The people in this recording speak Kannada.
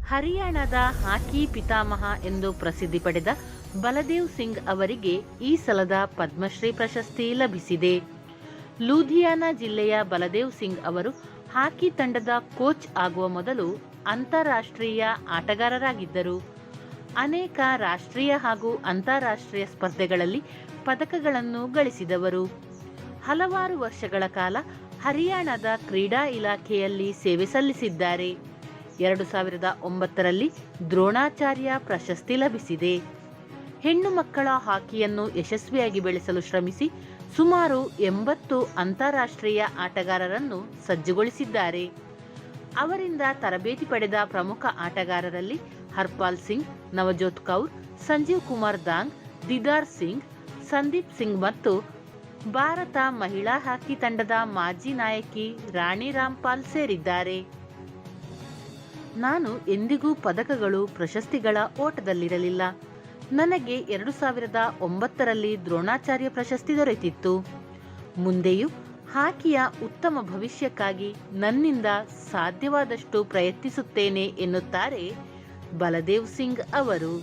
ಹರಿಯಾಣದ ಹಾಕಿ ಪಿತಾಮಹ ಎಂದು ಪ್ರಸಿದ್ಧಿ ಪಡೆದ ಬಲದೇವ್ ಸಿಂಗ್ ಅವರಿಗೆ ಈ ಸಲದ ಪದ್ಮಶ್ರೀ ಪ್ರಶಸ್ತಿ ಲಭಿಸಿದೆ. ಲೂಧಿಯಾನ ಜಿಲ್ಲೆಯ ಬಲದೇವ್ ಸಿಂಗ್ ಅವರು ಹಾಕಿ ತಂಡದ ಕೋಚ್ ಆಗುವ ಮೊದಲು ಅಂತಾರಾಷ್ಟ್ರೀಯ ಆಟಗಾರರಾಗಿದ್ದರು. ಅನೇಕ ರಾಷ್ಟ್ರೀಯ ಹಾಗೂ ಅಂತಾರಾಷ್ಟ್ರೀಯ ಸ್ಪರ್ಧೆಗಳಲ್ಲಿ ಪದಕಗಳನ್ನು ಗಳಿಸಿದವರು. ಹಲವಾರು ವರ್ಷಗಳ ಕಾಲ ಹರಿಯಾಣದ ಕ್ರೀಡಾ ಇಲಾಖೆಯಲ್ಲಿ ಸೇವೆ ಸಲ್ಲಿಸಿದ್ದಾರೆ. 2009ರಲ್ಲಿ ದ್ರೋಣಾಚಾರ್ಯ ಪ್ರಶಸ್ತಿ ಲಭಿಸಿದೆ. ಹೆಣ್ಣು ಮಕ್ಕಳ ಹಾಕಿಯನ್ನು ಯಶಸ್ವಿಯಾಗಿ ಬೆಳೆಸಲು ಶ್ರಮಿಸಿ ಸುಮಾರು 80 ಅಂತಾರಾಷ್ಟ್ರೀಯ ಆಟಗಾರರನ್ನು ಸಜ್ಜುಗೊಳಿಸಿದ್ದಾರೆ. ಅವರಿಂದ ತರಬೇತಿ ಪಡೆದ ಪ್ರಮುಖ ಆಟಗಾರರಲ್ಲಿ ಹರ್ಪಾಲ್ ಸಿಂಗ್, ನವಜೋತ್ ಕೌರ್, ಸಂಜೀವ್ ಕುಮಾರ್ ದಾಂಗ್, ದಿದಾರ್ ಸಿಂಗ್, ಸಂದೀಪ್ ಸಿಂಗ್ ಮತ್ತು ಭಾರತ ಮಹಿಳಾ ಹಾಕಿ ತಂಡದ ಮಾಜಿ ನಾಯಕಿ ರಾಣಿ ರಾಮ್ಪಾಲ್ ಸೇರಿದ್ದಾರೆ. ನಾನು ಎಂದಿಗೂ ಪದಕಗಳು, ಪ್ರಶಸ್ತಿಗಳ ಓಟದಲ್ಲಿರಲಿಲ್ಲ. ನನಗೆ 2009ರಲ್ಲಿ ದ್ರೋಣಾಚಾರ್ಯ ಪ್ರಶಸ್ತಿ ದೊರೆತಿತ್ತು. ಮುಂದೆಯೂ ಹಾಕಿಯ ಉತ್ತಮ ಭವಿಷ್ಯಕ್ಕಾಗಿ ನನ್ನಿಂದ ಸಾಧ್ಯವಾದಷ್ಟು ಪ್ರಯತ್ನಿಸುತ್ತೇನೆ ಎನ್ನುತ್ತಾರೆ ಬಲದೇವ್ ಸಿಂಗ್ ಅವರು.